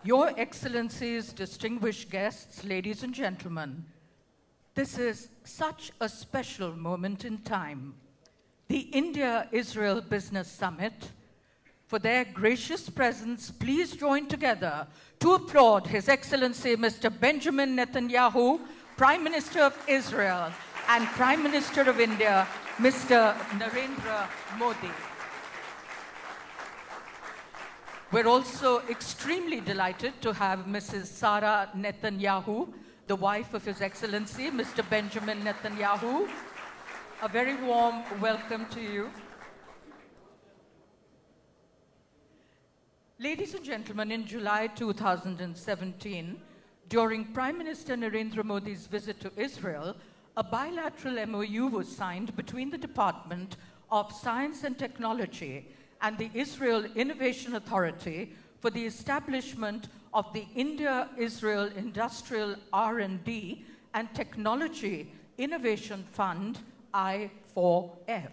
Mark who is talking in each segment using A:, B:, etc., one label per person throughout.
A: Your Excellencies, distinguished guests, ladies and gentlemen, this is such a special moment in time. The India-Israel Business Summit. For their gracious presence, please join together to applaud His Excellency Mr. Benjamin Netanyahu, Prime Minister of Israel, and Prime Minister of India, Mr. Narendra Modi. We're also extremely delighted to have Mrs. Sara Netanyahu, the wife of His Excellency, Mr. Benjamin Netanyahu. A very warm welcome to you. Ladies and gentlemen, in July 2017, during Prime Minister Narendra Modi's visit to Israel, a bilateral MOU was signed between the Department of Science and Technology and the Israel Innovation Authority for the establishment of the India-Israel Industrial R&D and Technology Innovation Fund, I4F.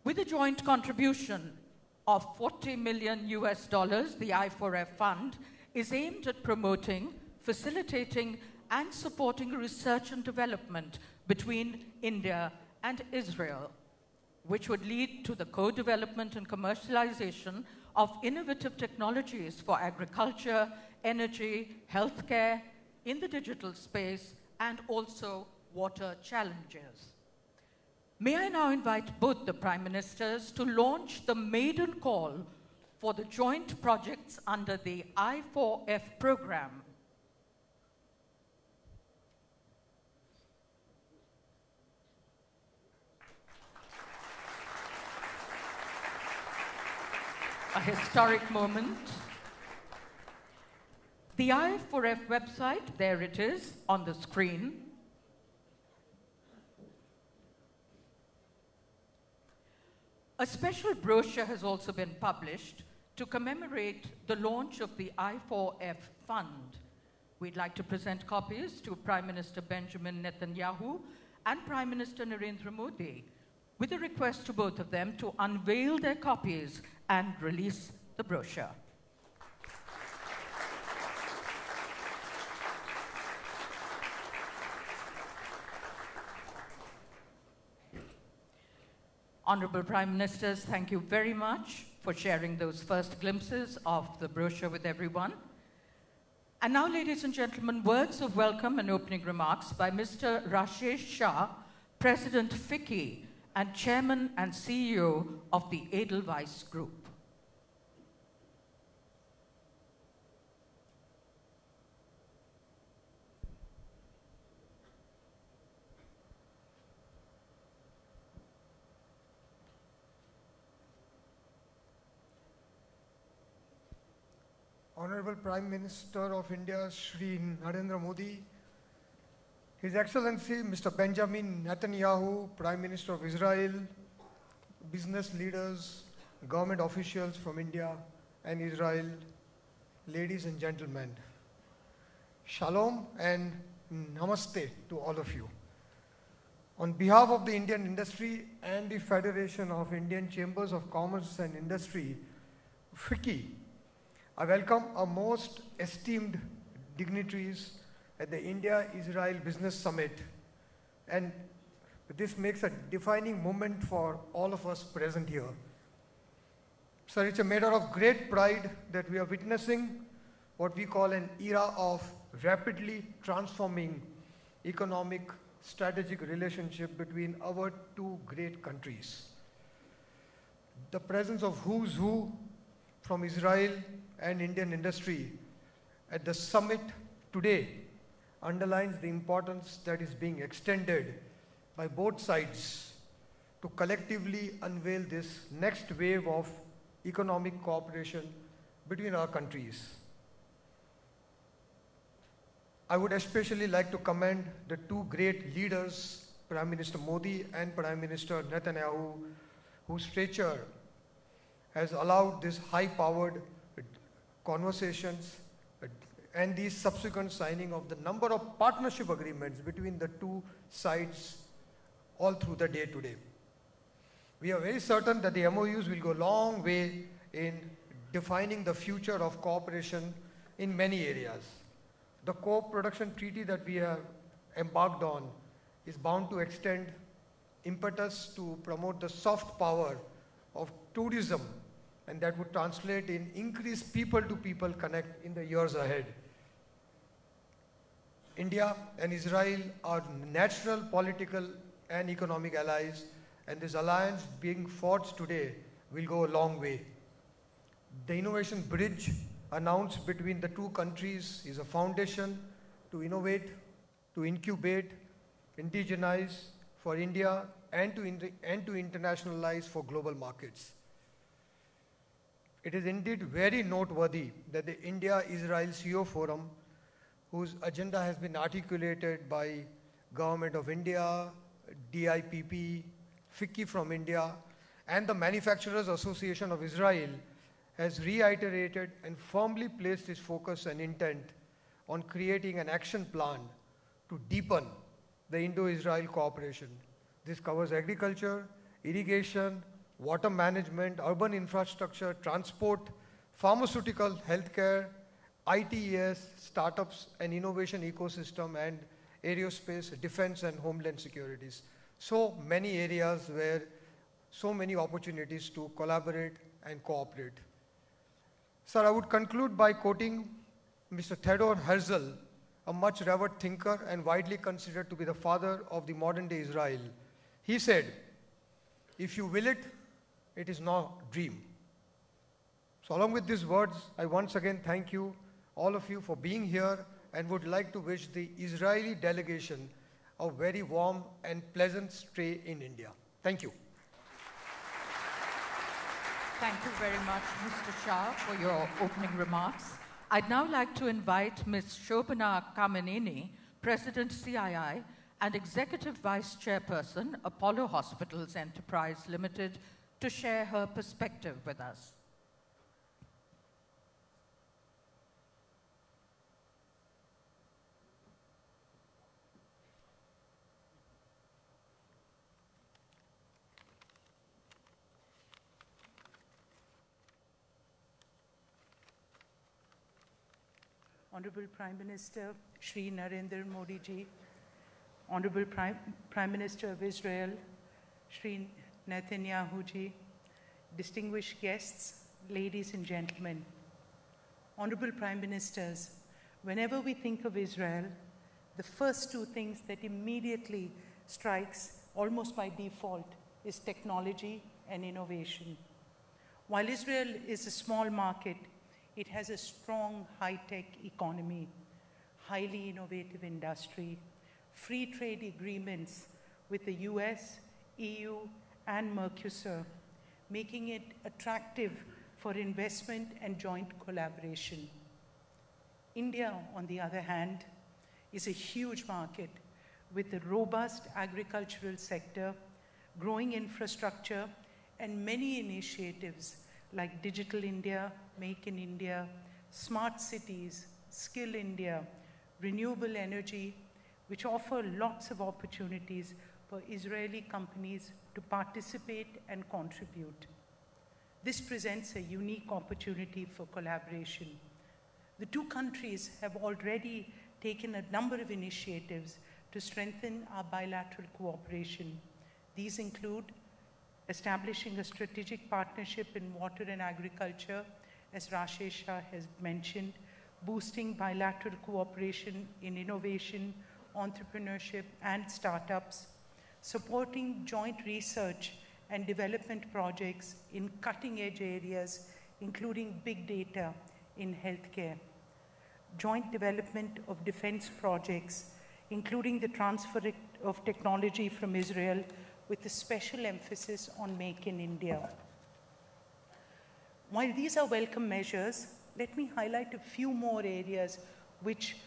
A: With a joint contribution of $40 million, the I4F fund is aimed at promoting, facilitating, and supporting research and development between India and Israel, which would lead to the co-development and commercialization of innovative technologies for agriculture, energy, healthcare, in the digital space, and also water challenges. May I now invite both the Prime Ministers to launch the maiden call for the joint projects under the I4F program. A historic moment. The I4F website, there it is on the screen. A special brochure has also been published to commemorate the launch of the I4F fund. We'd like to present copies to Prime Minister Benjamin Netanyahu and Prime Minister Narendra Modi, with a request to both of them to unveil their copies and release the brochure. Honorable Prime Ministers, thank you very much for sharing those first glimpses of the brochure with everyone. And now, ladies and gentlemen, words of welcome and opening remarks by Mr. Rashesh Shah, President FICCI and Chairman and CEO of the Edelweiss Group.
B: Honorable Prime Minister of India, Shri Narendra Modi, His Excellency Mr. Benjamin Netanyahu, Prime Minister of Israel, business leaders, government officials from India and Israel, ladies and gentlemen, Shalom and Namaste to all of you. On behalf of the Indian industry and the Federation of Indian Chambers of Commerce and Industry, FICCI, I welcome our most esteemed dignitaries at the India-Israel Business Summit, and this makes a defining moment for all of us present here. Sir, it's a matter of great pride that we are witnessing what we call an era of rapidly transforming economic strategic relationship between our two great countries. The presence of who's who from Israel and Indian industry at the summit today underlines the importance that is being extended by both sides to collectively unveil this next wave of economic cooperation between our countries. I would especially like to commend the two great leaders, Prime Minister Modi and Prime Minister Netanyahu, whose stature has allowed this high-powered conversations and the subsequent signing of the number of partnership agreements between the two sides all through the day today. We are very certain that the MOUs will go a long way in defining the future of cooperation in many areas. The co-production treaty that we have embarked on is bound to extend impetus to promote the soft power of tourism, and that would translate in increased people-to-people connect in the years ahead. India and Israel are natural political and economic allies, and this alliance being forged today will go a long way. The innovation bridge announced between the two countries is a foundation to innovate, to incubate, indigenize for India and to internationalize for global markets. It is indeed very noteworthy that the India-Israel CEO Forum, whose agenda has been articulated by Government of India, DIPP, FICCI from India, and the Manufacturers Association of Israel, has reiterated and firmly placed its focus and intent on creating an action plan to deepen the Indo-Israel cooperation. This covers agriculture, irrigation, water management, urban infrastructure, transport, pharmaceutical, healthcare, ITES, startups and innovation ecosystem, and aerospace, defense and homeland securities. So many areas where so many opportunities to collaborate and cooperate. Sir, I would conclude by quoting Mr. Theodor Herzl, a much revered thinker and widely considered to be the father of the modern day Israel. He said, "If you will it, it is no dream." So along with these words, I once again thank you, all of you, for being here, and would like to wish the Israeli delegation a very warm and pleasant stay in India. Thank you.
A: Thank you very much, Mr. Shah, for your opening remarks. I'd now like to invite Ms. Shobhana Kamenini, President CII and Executive Vice Chairperson, Apollo Hospitals Enterprise Limited, to share her perspective with us.
C: Honorable Prime Minister Shri Narendra Modi ji, Honorable Prime Minister of Israel Shri Netanyahu ji, distinguished guests, ladies and gentlemen. Honorable Prime Ministers, whenever we think of Israel, the first two things that immediately strikes almost by default is technology and innovation. While Israel is a small market, it has a strong high-tech economy, highly innovative industry, free trade agreements with the US, EU, and Mercosur, making it attractive for investment and joint collaboration. India, on the other hand, is a huge market with a robust agricultural sector, growing infrastructure, and many initiatives like Digital India, Make in India, Smart Cities, Skill India, renewable energy, which offer lots of opportunities for Israeli companies to participate and contribute. This presents a unique opportunity for collaboration. The two countries have already taken a number of initiatives to strengthen our bilateral cooperation. These include establishing a strategic partnership in water and agriculture, as Rashesh Shah has mentioned, boosting bilateral cooperation in innovation, entrepreneurship, and startups, supporting joint research and development projects in cutting-edge areas, including big data in healthcare, joint development of defense projects, including the transfer of technology from Israel with a special emphasis on Make in India. While these are welcome measures, let me highlight a few more areas which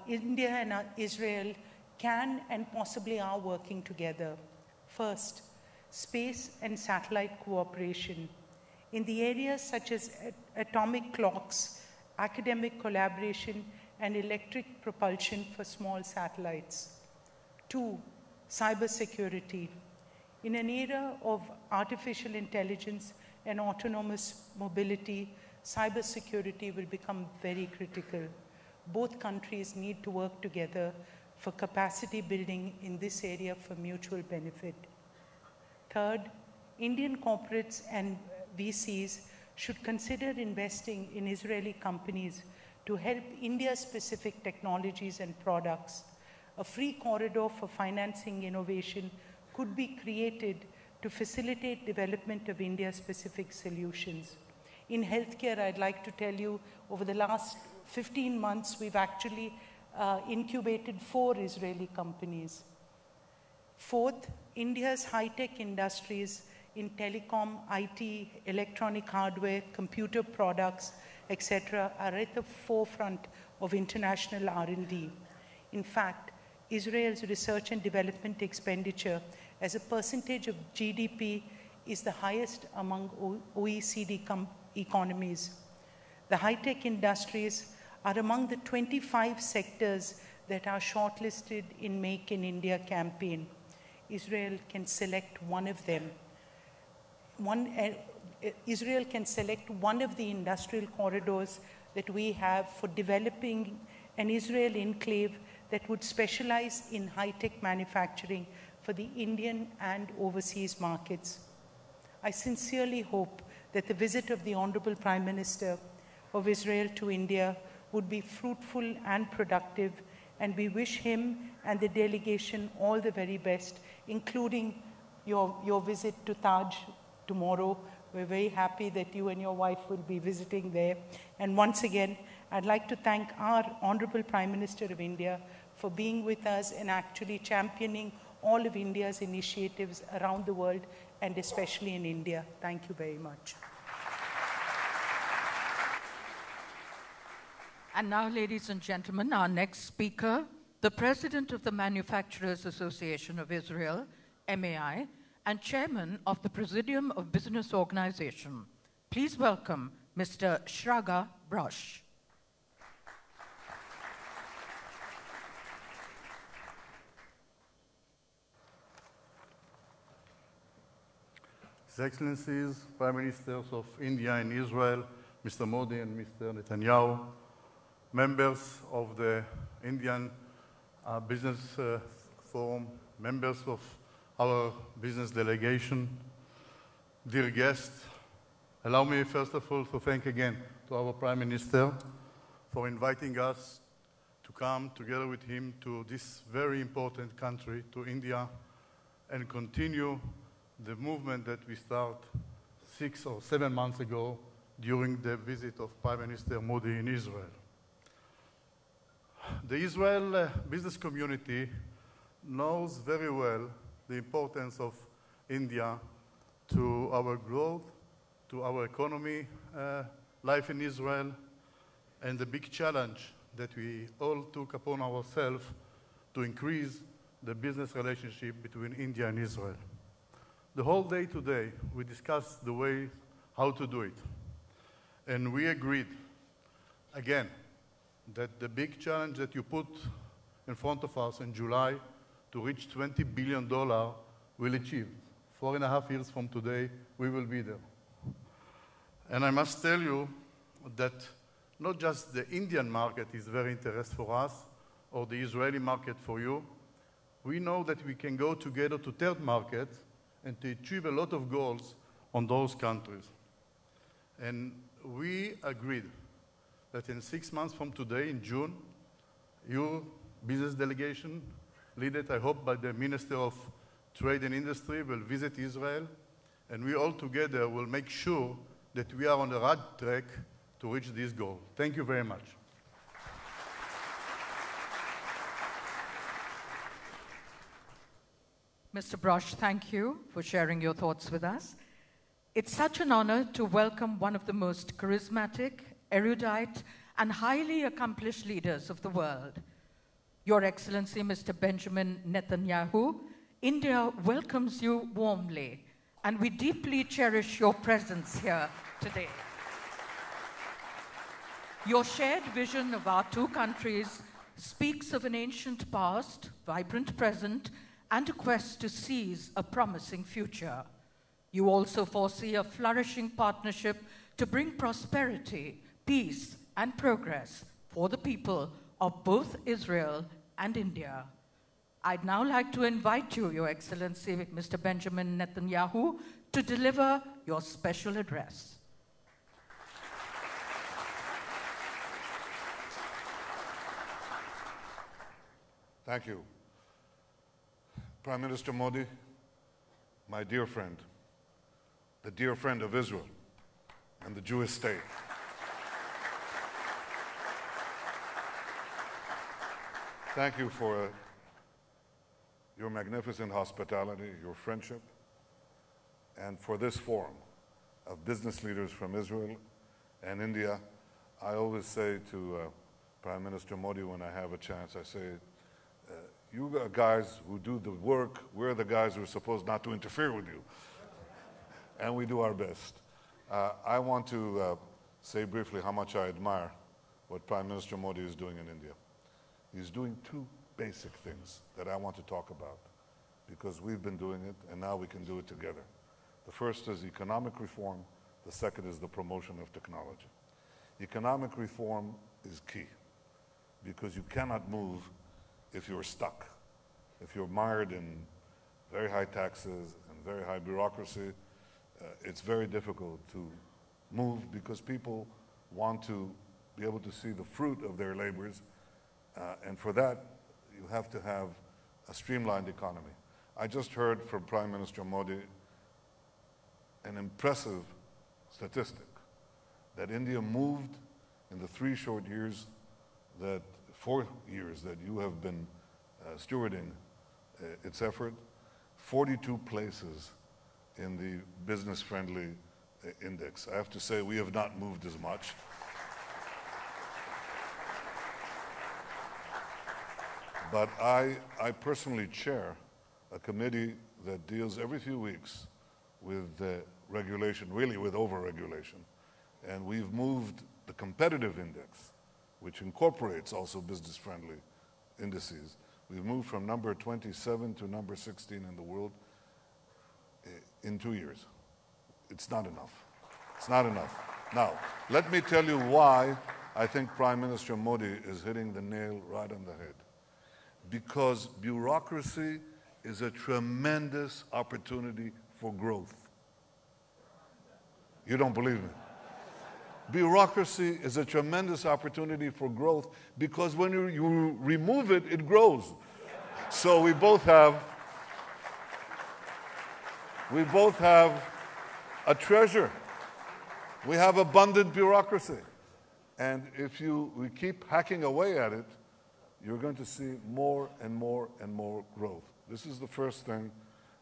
C: India and Israel can and possibly are working together. First, space and satellite cooperation. In the areas such as atomic clocks, academic collaboration, and electric propulsion for small satellites. Two, cybersecurity. In an era of artificial intelligence and autonomous mobility, cybersecurity will become very critical. Both countries need to work together for capacity building in this area for mutual benefit. Third, Indian corporates and VCs should consider investing in Israeli companies to help India-specific technologies and products. A free corridor for financing innovation could be created to facilitate development of India-specific solutions. In healthcare, I'd like to tell you, over the last 15 months, we've actually incubated 4 Israeli companies. Fourth, India's high-tech industries in telecom, IT, electronic hardware, computer products, etc., are at the forefront of international R&D. In fact, Israel's research and development expenditure as a percentage of GDP is the highest among OECD economies. The high-tech industries are among the 25 sectors that are shortlisted in Make in India campaign. Israel can select one of them. Israel can select one of the industrial corridors that we have for developing an Israel enclave that would specialize in high-tech manufacturing for the Indian and overseas markets. I sincerely hope that the visit of the Honorable Prime Minister of Israel to India would be fruitful and productive, and we wish him and the delegation all the very best, including your visit to Taj tomorrow. We're very happy that you and your wife will be visiting there. And once again, I'd like to thank our Honorable Prime Minister of India for being with us and actually championing all of India's initiatives around the world, and especially in India. Thank you very much.
A: And now, ladies and gentlemen, our next speaker, the President of the Manufacturers Association of Israel, MAI, and Chairman of the Presidium of Business Organization. Please welcome Mr. Shraga Brosh.
D: His Excellencies, Prime Ministers of India and Israel, Mr. Modi and Mr. Netanyahu, members of the Indian Business Forum, members of our business delegation, dear guests, allow me first of all to thank again to our Prime Minister for inviting us to come together with him to this very important country, to India, and continue the movement that we started 6 or 7 months ago during the visit of Prime Minister Modi in Israel. The Israel business community knows very well the importance of India to our growth, to our economy, life in Israel, and the big challenge that we all took upon ourselves to increase the business relationship between India and Israel. The whole day today, we discussed the way how to do it. And we agreed, again, that the big challenge that you put in front of us in July to reach $20 billion will achieve. 4.5 years from today, we will be there. And I must tell you that not just the Indian market is very interesting for us, or the Israeli market for you. We know that we can go together to third market and to achieve a lot of goals on those countries. And we agreed that in 6 months from today, in June, your business delegation, led, I hope, by the Minister of Trade and Industry, will visit Israel, and we all together will make sure that we are on the right track to reach this goal. Thank you very much.
A: Mr. Brosh, thank you for sharing your thoughts with us. It's such an honor to welcome one of the most charismatic, erudite, and highly accomplished leaders of the world. Your Excellency, Mr. Benjamin Netanyahu, India welcomes you warmly, and we deeply cherish your presence here today. Your shared vision of our two countries speaks of an ancient past, vibrant present, and a quest to seize a promising future. You also foresee a flourishing partnership to bring prosperity, peace, and progress for the people of both Israel and India. I'd now like to invite you, Your Excellency, Mr. Benjamin Netanyahu, to deliver your special address.
E: Thank you. Prime Minister Modi, my dear friend, the dear friend of Israel and the Jewish state. Thank you for your magnificent hospitality, your friendship, and for this forum of business leaders from Israel and India. I always say to Prime Minister Modi when I have a chance, I say, you guys who do the work, we're the guys who are supposed not to interfere with you. And we do our best. I want to say briefly how much I admire what Prime Minister Modi is doing in India. He's doing two basic things that I want to talk about because we've been doing it and now we can do it together. The first is economic reform. The second is the promotion of technology. Economic reform is key because you cannot move if you're stuck. If you're mired in very high taxes and very high bureaucracy, it's very difficult to move because people want to be able to see the fruit of their labors. And for that, you have to have a streamlined economy. I just heard from Prime Minister Modi an impressive statistic that India moved in the 4 years that you have been stewarding its effort, 42 places in the business-friendly index. I have to say we have not moved as much. But I personally chair a committee that deals every few weeks with regulation, really with over-regulation. And we've moved the competitive index, which incorporates also business-friendly indices. We've moved from number 27 to number 16 in the world in 2 years. It's not enough. It's not enough. Now, let me tell you why I think Prime Minister Modi is hitting the nail right on the head. Because bureaucracy is a tremendous opportunity for growth. You don't believe me? Bureaucracy is a tremendous opportunity for growth because when you remove it, it grows. So we both have a treasure. We have abundant bureaucracy. And if we keep hacking away at it, you're going to see more and more and more growth. This is the first thing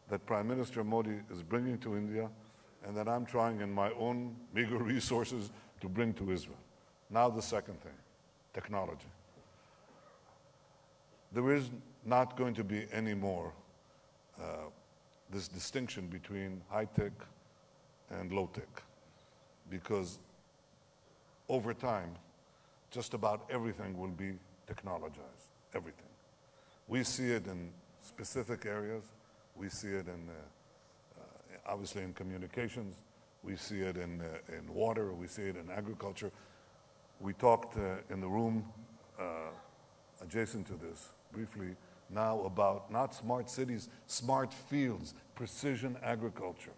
E: that Prime Minister Modi is bringing to India and that I'm trying in my own meager resources to bring to Israel. Now the second thing, technology. There is not going to be any more this distinction between high-tech and low-tech because over time, just about everything will be technologized, everything. We see it in specific areas. We see it in, obviously in communications. We see it in water. We see it in agriculture. We talked in the room adjacent to this briefly now about not smart cities, smart fields, precision agriculture.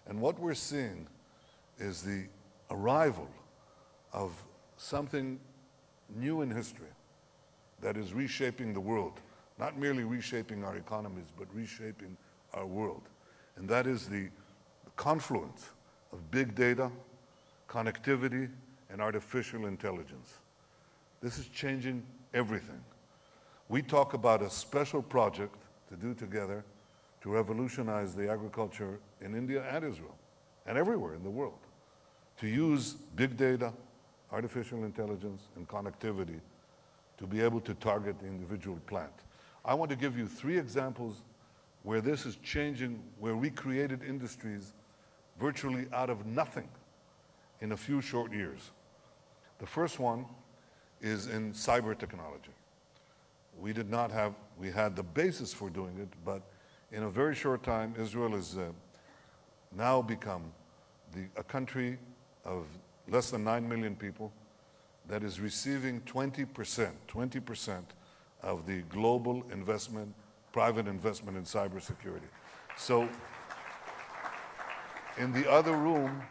E: And what we're seeing is the arrival of something new in history that is reshaping the world, not merely reshaping our economies, but reshaping our world. And that is the confluence of big data, connectivity, and artificial intelligence. This is changing everything. We talk about a special project to do together to revolutionize the agriculture in India and Israel, and everywhere in the world, to use big data, artificial intelligence, and connectivity to be able to target the individual plant. I want to give you 3 examples where this is changing, where we created industries virtually out of nothing in a few short years. The first one is in cyber technology. We had the basis for doing it, but in a very short time, Israel is now become a country of less than 9 million people that is receiving 20% of the global investment, private investment in cybersecurity. So in the other room,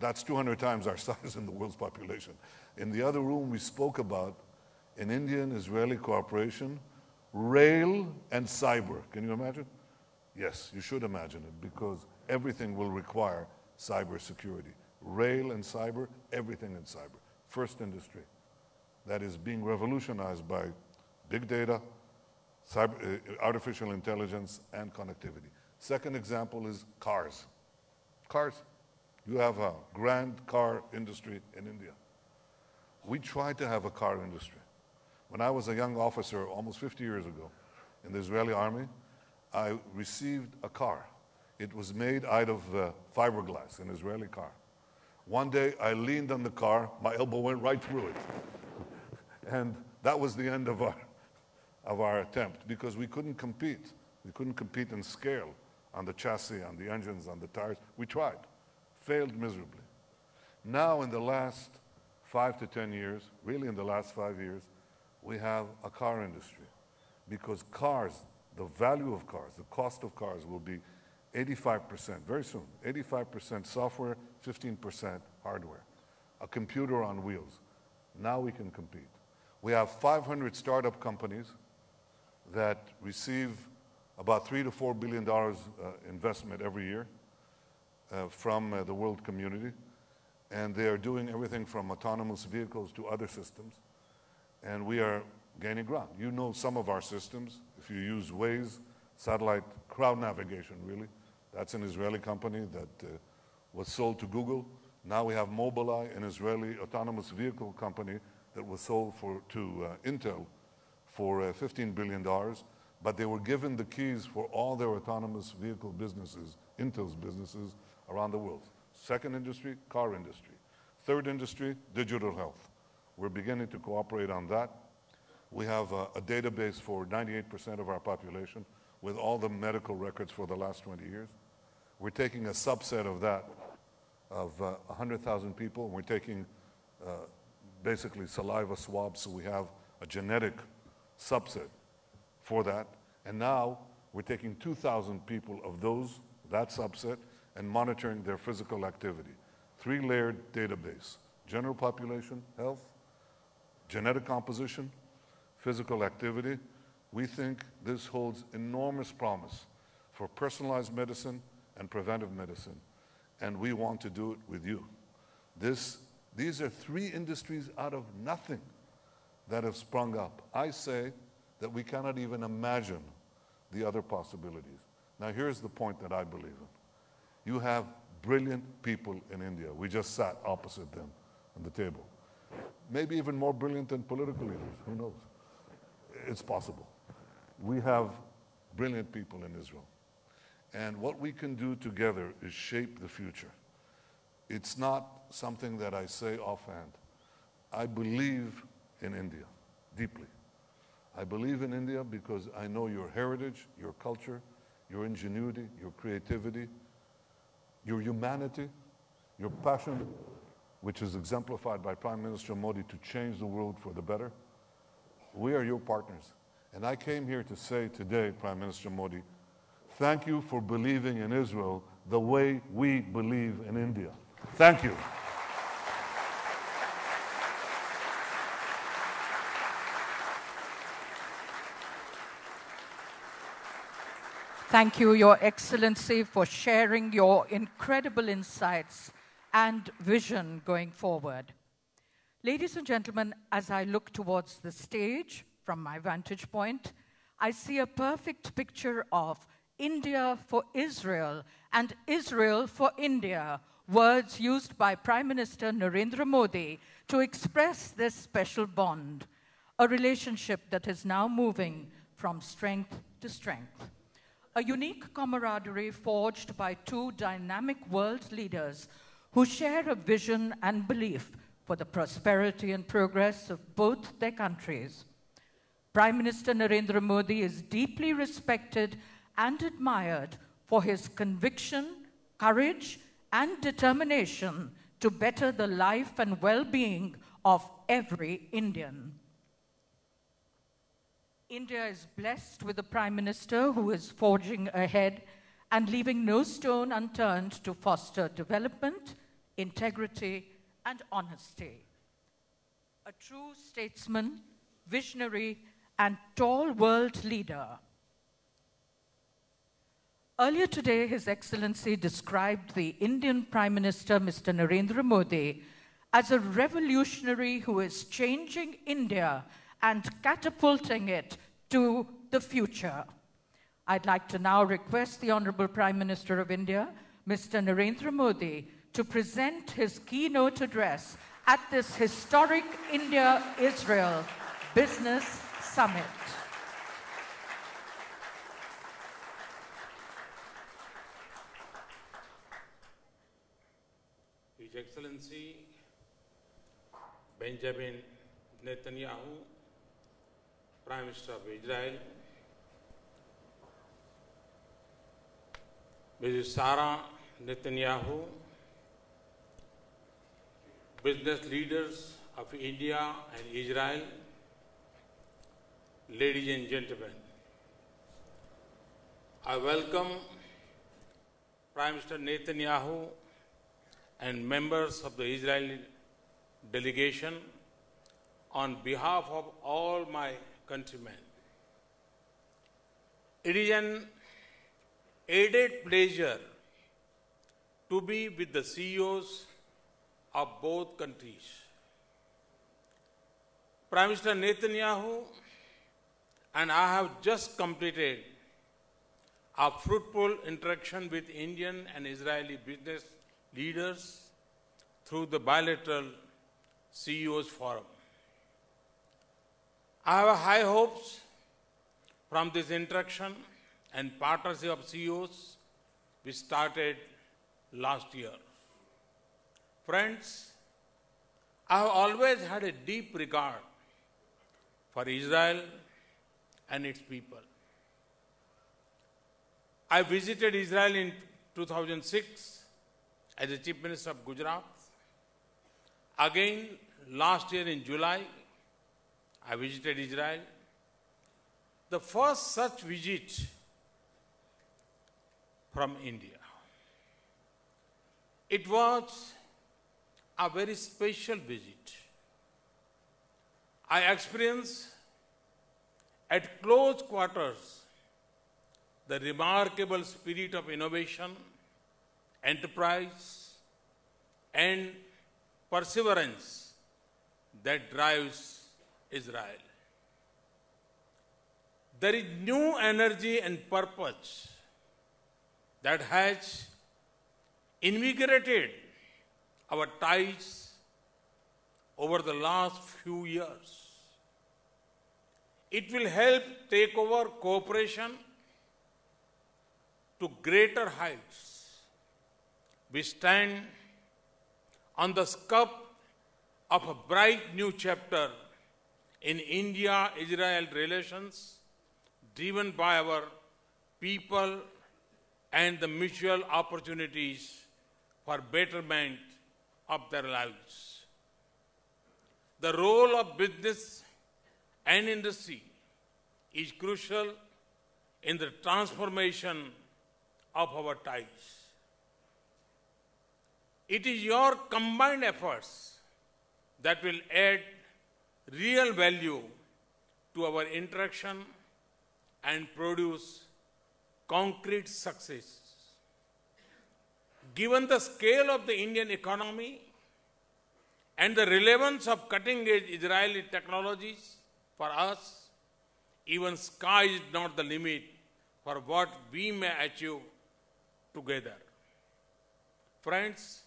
E: that's 200 times our size in the world's population. In the other room, we spoke about an Indian-Israeli cooperation, rail and cyber. Can you imagine? Yes, you should imagine it, because everything will require cybersecurity. Rail and cyber, everything in cyber. First industry that is being revolutionized by big data, artificial intelligence, and connectivity. Second example is cars. Cars. You have a grand car industry in India. We tried to have a car industry. When I was a young officer almost 50 years ago in the Israeli army, I received a car. It was made out of fiberglass, an Israeli car. One day I leaned on the car, my elbow went right through it. And that was the end of our attempt, because we couldn't compete. We couldn't compete in scale on the chassis, on the engines, on the tires. We tried, failed miserably. Now in the last 5 to 10 years, really in the last 5 years, we have a car industry, because cars, the value of cars, the cost of cars will be 85%, very soon, 85% software, 15% hardware, a computer on wheels. Now we can compete. We have 500 startup companies that receive about $3 to $4 billion investment every year from the world community. And they are doing everything from autonomous vehicles to other systems. And we are gaining ground. You know some of our systems. If you use Waze, satellite crowd navigation, really, that's an Israeli company that was sold to Google. Now we have Mobileye, an Israeli autonomous vehicle company that was sold to Intel for $15 billion. But they were given the keys for all their autonomous vehicle businesses, Intel's businesses, around the world. Second industry, car industry. Third industry, digital health. We're beginning to cooperate on that. We have a database for 98% of our population with all the medical records for the last 20 years. We're taking a subset of that, of 100,000 people, and we're taking basically saliva swabs, so we have a genetic subset for that. And now we're taking 2,000 people of that subset, and monitoring their physical activity. 3-layered database: general population, health, genetic composition, physical activity. We think this holds enormous promise for personalized medicine and preventive medicine, and we want to do it with you. These are 3 industries out of nothing that have sprung up. I say that we cannot even imagine the other possibilities. Now here's the point that I believe in. You have brilliant people in India. We just sat opposite them on the table. Maybe even more brilliant than political leaders, who knows? It's possible. We have brilliant people in Israel. And what we can do together is shape the future. It's not something that I say offhand. I believe in India deeply. I believe in India because I know your heritage, your culture, your ingenuity, your creativity, your humanity, your passion, which is exemplified by Prime Minister Modi to change the world for the better. We are your partners. And I came here to say today, Prime Minister Modi, thank you for believing in Israel the way we believe in India. Thank you.
A: Thank you, Your Excellency, for sharing your incredible insights and vision going forward. Ladies and gentlemen, as I look towards the stage from my vantage point, I see a perfect picture of India for Israel and Israel for India, words used by Prime Minister Narendra Modi to express this special bond, a relationship that is now moving from strength to strength. A unique camaraderie forged by 2 dynamic world leaders who share a vision and belief for the prosperity and progress of both their countries. Prime Minister Narendra Modi is deeply respected and admired for his conviction, courage, and determination to better the life and well-being of every Indian. India is blessed with a Prime Minister who is forging ahead and leaving no stone unturned to foster development, integrity, and honesty. A true statesman, visionary, and tall world leader. Earlier today, His Excellency described the Indian Prime Minister, Mr. Narendra Modi, as a revolutionary who is changing India and catapulting it to the future. I'd like to now request the Honorable Prime Minister of India, Mr. Narendra Modi, to present his keynote address at this historic India-Israel Business Summit.
F: His Excellency Benjamin Netanyahu, Prime Minister of Israel, Mrs. Sarah Netanyahu, business leaders of India and Israel, ladies and gentlemen, I welcome Prime Minister Netanyahu and members of the Israeli delegation on behalf of all my countrymen. It is an added pleasure to be with the CEOs of both countries. Prime Minister Netanyahu and I have just completed a fruitful interaction with Indian and Israeli business leaders through the bilateral CEOs Forum. I have high hopes from this interaction and partnership of CEOs which started last year. Friends, I have always had a deep regard for Israel and its people. I visited Israel in 2006 as the Chief Minister of Gujarat. Again, last year in July, I visited Israel. The first such visit from India. It was a very special visit. I experienced at close quarters the remarkable spirit of innovation, enterprise, and perseverance that drives Israel. There is new energy and purpose that has invigorated our ties over the last few years. It will help take over cooperation to greater heights. We stand on the cusp of a bright new chapter in India-Israel relations, driven by our people and the mutual opportunities for betterment of their lives. The role of business and industry is crucial in the transformation of our ties. It is your combined efforts that will add real value to our interaction and produce concrete success. Given the scale of the Indian economy and the relevance of cutting-edge Israeli technologies for us, even sky is not the limit for what we may achieve together. Friends,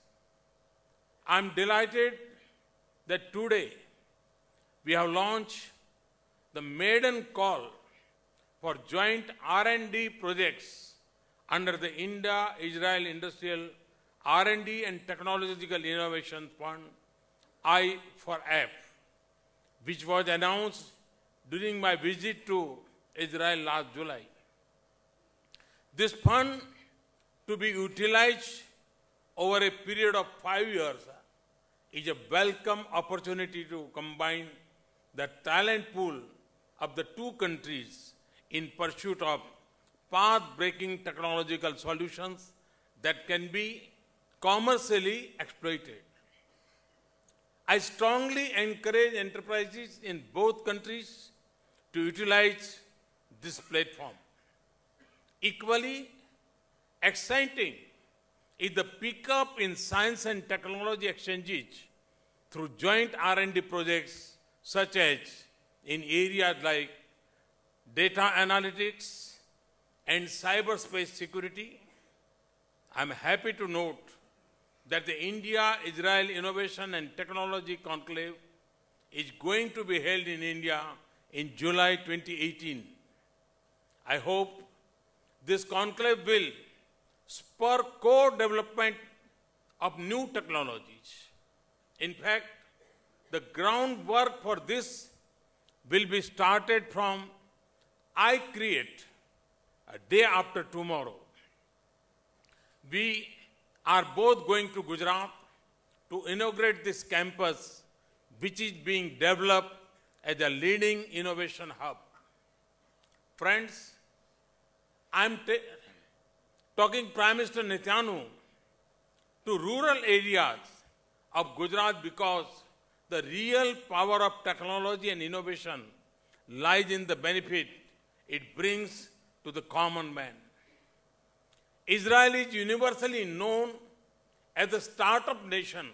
F: I'm delighted that today we have launched the maiden call for joint R&D projects under the India-Israel Industrial R&D and Technological Innovation Fund, I4F, which was announced during my visit to Israel last July. This fund to be utilized over a period of 5 years is a welcome opportunity to combine the talent pool of the two countries in pursuit of path-breaking technological solutions that can be commercially exploited. I strongly encourage enterprises in both countries to utilize this platform. Equally exciting is the pickup in science and technology exchanges through joint R&D projects such as in areas like data analytics and cyberspace security. I'm happy to note that the India-Israel Innovation and Technology Conclave is going to be held in India in July 2018. I hope this conclave will spur co-development of new technologies. In fact, the groundwork for this will be started from I Create, a day after tomorrow. We are both going to Gujarat to inaugurate this campus, which is being developed as a leading innovation hub. Friends, I'm talking Prime Minister Netanyahu to rural areas of Gujarat because the real power of technology and innovation lies in the benefit it brings to the common man. Israel is universally known as a startup nation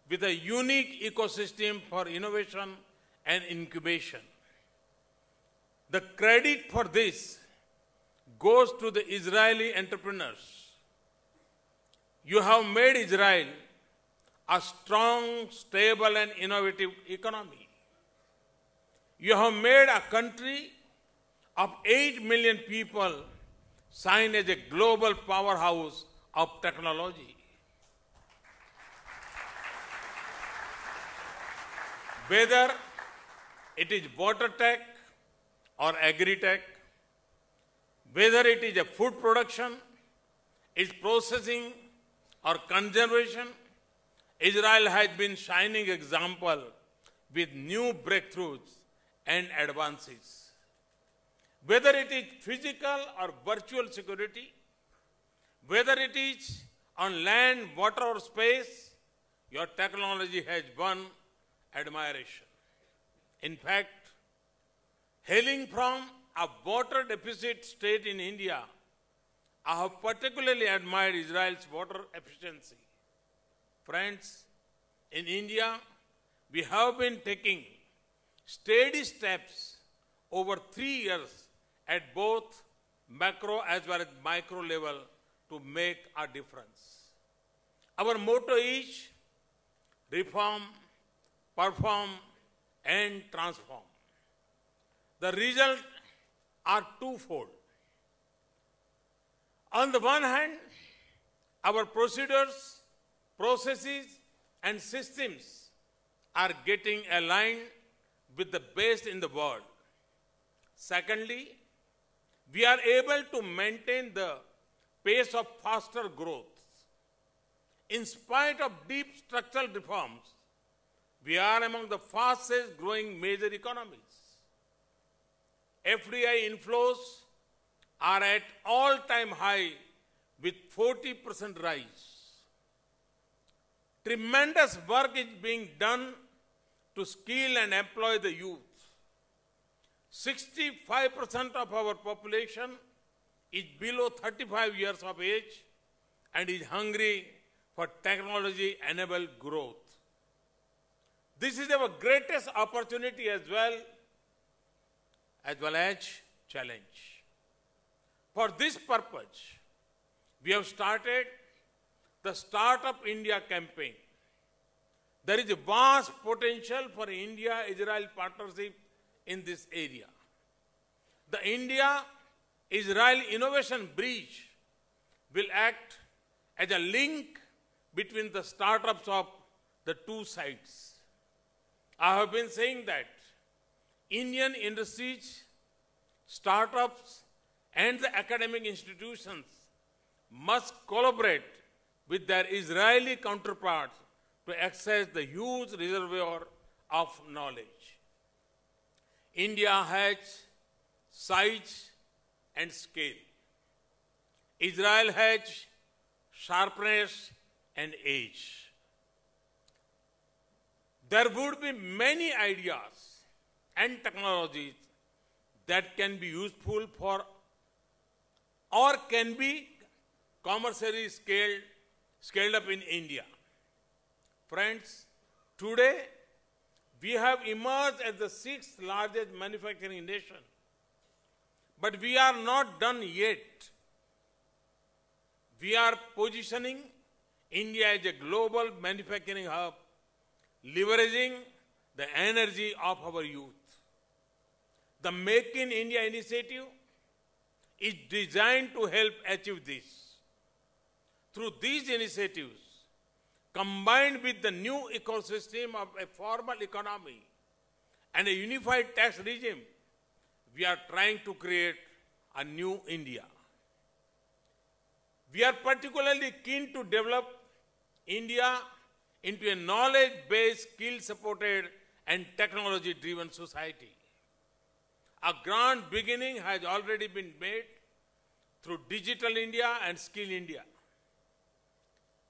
F: with a unique ecosystem for innovation and incubation. The credit for this goes to the Israeli entrepreneurs. You have made Israel a strong, stable, and innovative economy. You have made a country of 8 million people sign as a global powerhouse of technology. Whether it is water tech or agri-tech, whether it is a food production, its processing or conservation, Israel has been shining example with new breakthroughs and advances. Whether it is physical or virtual security, whether it is on land, water or space, your technology has won admiration. In fact, hailing from a water deficit state in India, I have particularly admired Israel's water efficiency. Friends, in India, we have been taking steady steps over 3 years at both macro as well as micro level to make a difference. Our motto is reform, perform, and transform. The results are twofold. On the one hand, our procedures, processes, and systems are getting aligned with the best in the world. Secondly, we are able to maintain the pace of faster growth. In spite of deep structural reforms, we are among the fastest growing major economies. FDI inflows are at all-time high with 40% rise. Tremendous work is being done to skill and employ the youth. 65% of our population is below 35 years of age and is hungry for technology-enabled growth. This is our greatest opportunity as well as challenge. For this purpose, we have started the Startup India campaign. There is a vast potential for India-Israel partnership in this area. The India-Israel Innovation Bridge will act as a link between the startups of the two sides. I have been saying that Indian industries, startups, and the academic institutions must collaborate with their Israeli counterparts to access the huge reservoir of knowledge. India has size and scale. Israel has sharpness and age. There would be many ideas and technologies that can be useful for or can be commercially scaled up in India. Friends, today we have emerged as the sixth largest manufacturing nation. But we are not done yet. We are positioning India as a global manufacturing hub, leveraging the energy of our youth. The Make in India initiative is designed to help achieve this. Through these initiatives, combined with the new ecosystem of a formal economy and a unified tax regime, we are trying to create a new India. We are particularly keen to develop India into a knowledge-based, skill-supported and technology-driven society. A grand beginning has already been made through Digital India and Skill India.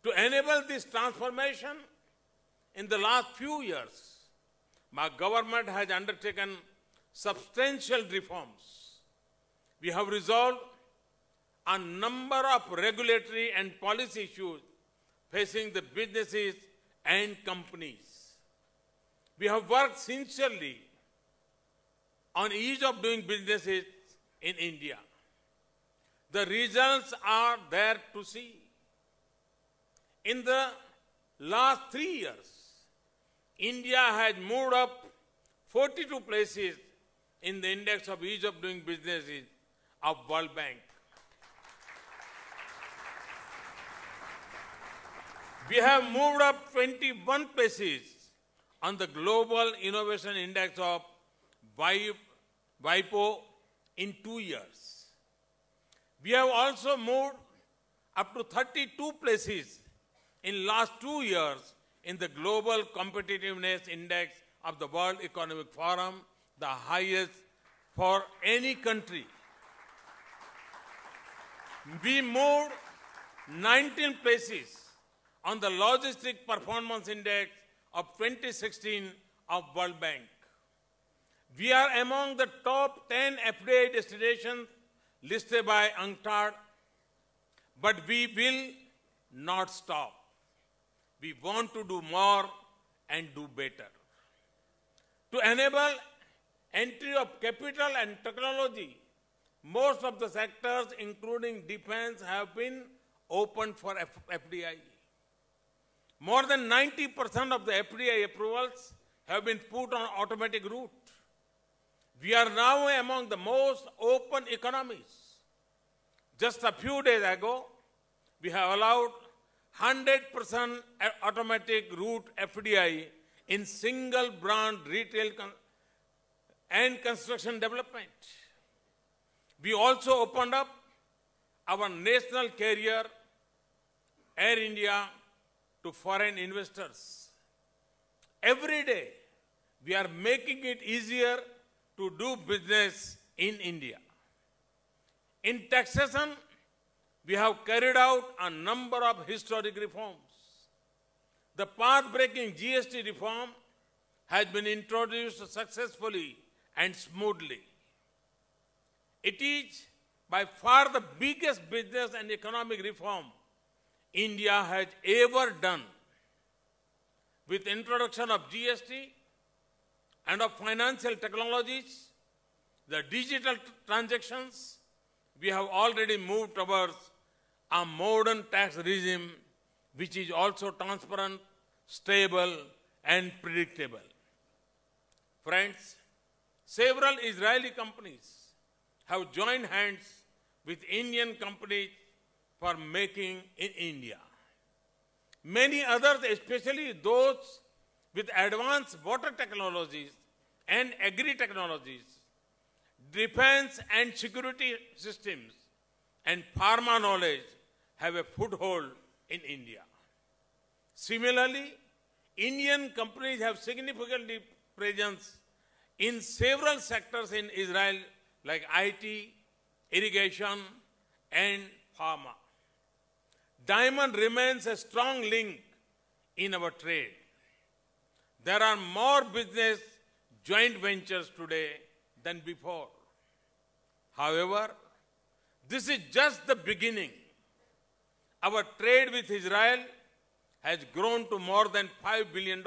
F: To enable this transformation, in the last few years, my government has undertaken substantial reforms. We have resolved a number of regulatory and policy issues facing the businesses and companies. We have worked sincerely on ease of doing businesses in India. The results are there to see. In the last 3 years, India has moved up 42 places in the index of ease of doing businesses of World Bank. We have moved up 21 places on the Global Innovation Index of WIPO in 2 years. We have also moved up to 32 places in last 2 years in the Global Competitiveness Index of the World Economic Forum, the highest for any country. We moved 19 places on the Logistic Performance Index of 2016 of World Bank. We are among the top 10 FDI destinations listed by UNCTAD, but we will not stop. We want to do more and do better. To enable entry of capital and technology, most of the sectors, including defense, have been opened for FDI. More than 90% of the FDI approvals have been put on automatic route. We are now among the most open economies. Just a few days ago, we have allowed 100% automatic route FDI in single brand retail and construction development. We also opened up our national carrier, Air India, to foreign investors. Every day, we are making it easier to do business in India. In taxation, we have carried out a number of historic reforms. The path-breaking GST reform has been introduced successfully and smoothly. It is by far the biggest business and economic reform India has ever done. With the introduction of GST and of financial technologies, the digital transactions, we have already moved towards a modern tax regime which is also transparent, stable, and predictable. Friends, several Israeli companies have joined hands with Indian companies for making in India. Many others, especially those with advanced water technologies and agri-technologies, defense and security systems, and pharma knowledge, have a foothold in India. Similarly, Indian companies have significant presence in several sectors in Israel like IT, irrigation, and pharma. Diamond remains a strong link in our trade. There are more business joint ventures today than before. However, this is just the beginning. Our trade with Israel has grown to more than $5 billion.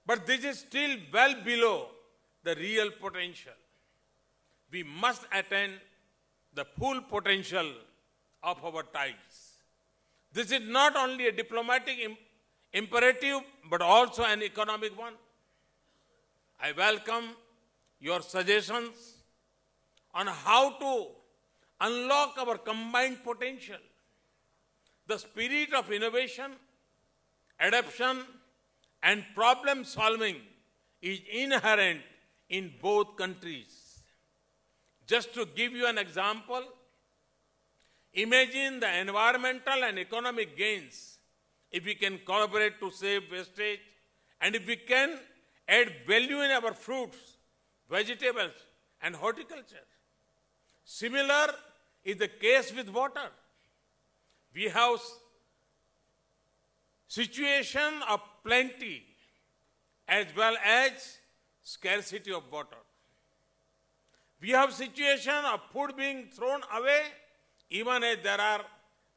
F: But this is still well below the real potential. We must attain the full potential of our ties. This is not only a diplomatic imperative, but also an economic one. I welcome your suggestions on how to unlock our combined potential. The spirit of innovation, adaptation, and problem solving is inherent in both countries. Just to give you an example, imagine the environmental and economic gains if we can collaborate to save wastage, and if we can add value in our fruits, vegetables, and horticulture. Similar is the case with water. We have situation of plenty as well as scarcity of water. We have situation of food being thrown away even as there are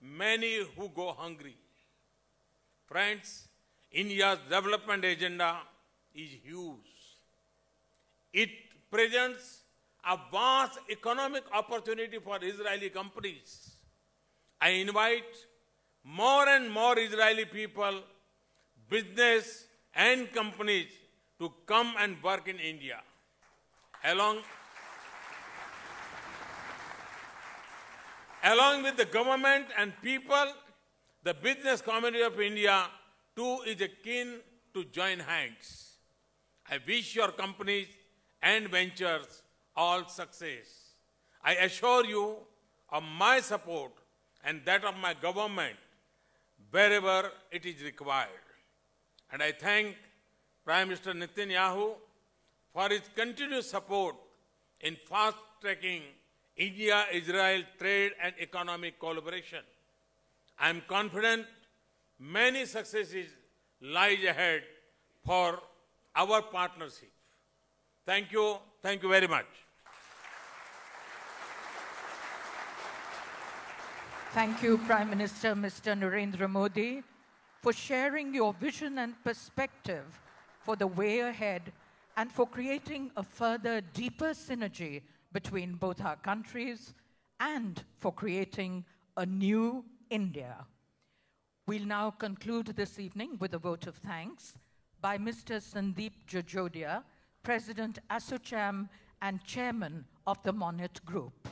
F: many who go hungry. Friends, India's development agenda is huge. It presents a vast economic opportunity for Israeli companies. I invite more and more Israeli people, business and companies to come and work in India. Along with the government and people, the business community of India too is keen to join hands. I wish your companies and ventures all success. I assure you of my support and that of my government wherever it is required. And I thank Prime Minister Netanyahu for his continued support in fast-tracking India-Israel trade and economic collaboration. I am confident many successes lie ahead for our partnership. Thank you very much.
A: Thank you, Prime Minister Mr. Narendra Modi, for sharing your vision and perspective for the way ahead and for creating a further deeper synergy between both our countries and for creating a new India. We'll now conclude this evening with a vote of thanks by Mr. Sandeep Jojodia, President ASSOCHAM and Chairman of the Monnet Group.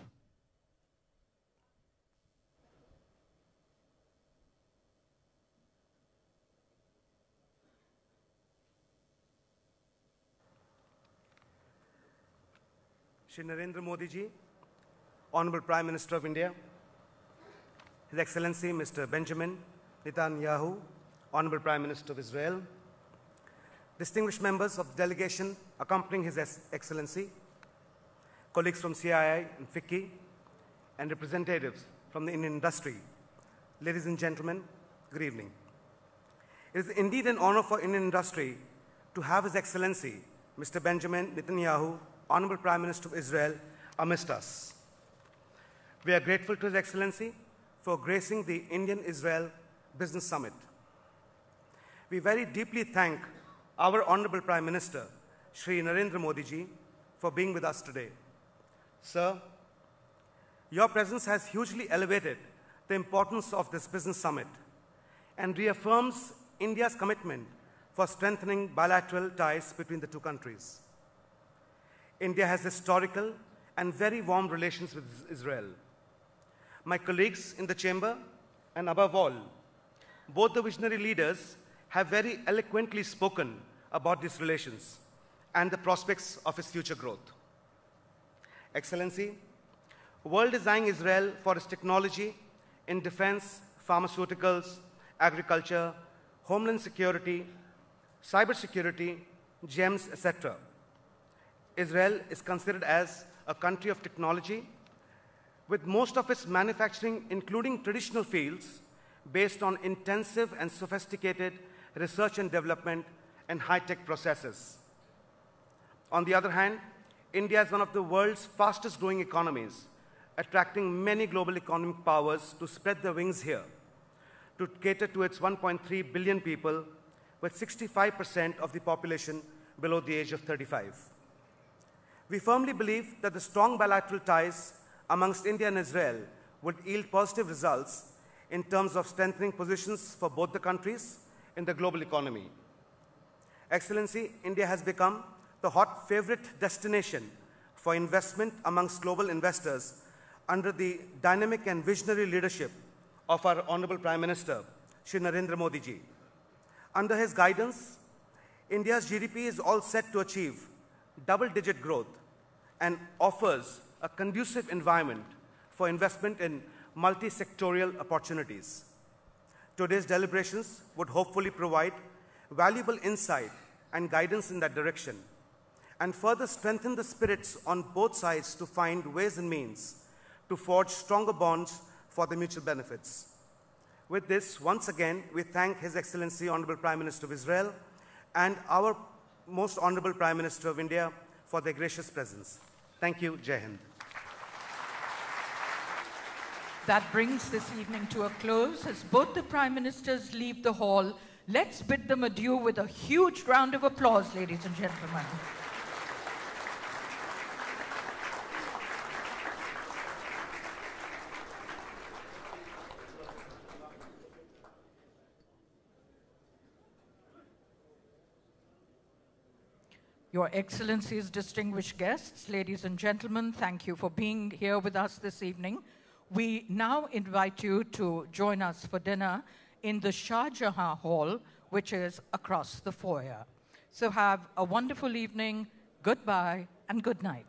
G: Shri Narendra Modi ji, Honorable Prime Minister of India, His Excellency Mr. Benjamin Netanyahu, Honorable Prime Minister of Israel, distinguished members of the delegation accompanying His Excellency, colleagues from CII and FICCI, and representatives from the Indian industry, ladies and gentlemen, good evening. It is indeed an honor for Indian industry to have His Excellency Mr. Benjamin Netanyahu, Honorable Prime Minister of Israel, amidst us. We are grateful to His Excellency for gracing the Indian-Israel Business Summit. We very deeply thank our Honorable Prime Minister, Shri Narendra Modi ji, for being with us today. Sir, your presence has hugely elevated the importance of this business summit and reaffirms India's commitment for strengthening bilateral ties between the two countries. India has historical and very warm relations with Israel. My colleagues in the chamber, and above all, both the visionary leaders have very eloquently spoken about these relations and the prospects of its future growth. Excellency, the world is eyeing Israel for its technology, in defense, pharmaceuticals, agriculture, homeland security, cybersecurity, gems, etc. Israel is considered as a country of technology, with most of its manufacturing, including traditional fields, based on intensive and sophisticated research and development and high-tech processes. On the other hand, India is one of the world's fastest-growing economies, attracting many global economic powers to spread their wings here, to cater to its 1.3 billion people, with 65% of the population below the age of 35. We firmly believe that the strong bilateral ties amongst India and Israel would yield positive results in terms of strengthening positions for both the countries in the global economy. Excellency, India has become the hot favorite destination for investment amongst global investors under the dynamic and visionary leadership of our Honorable Prime Minister, Shri Narendra Modi ji. Under his guidance, India's GDP is all set to achieve double-digit growth and offers a conducive environment for investment in multi-sectorial opportunities. Today's deliberations would hopefully provide valuable insight and guidance in that direction, and further strengthen the spirits on both sides to find ways and means to forge stronger bonds for the mutual benefits. With this, once again, we thank His Excellency Honorable Prime Minister of Israel and our Most Honorable Prime Minister of India for their gracious presence. Thank you. Jai Hind.
A: That brings this evening to a close. As both the Prime Ministers leave the hall, let's bid them adieu with a huge round of applause, ladies and gentlemen. Your Excellencies, distinguished guests, ladies and gentlemen, thank you for being here with us this evening. We now invite you to join us for dinner in the Shah Jahan Hall, which is across the foyer. So have a wonderful evening, goodbye, and good night.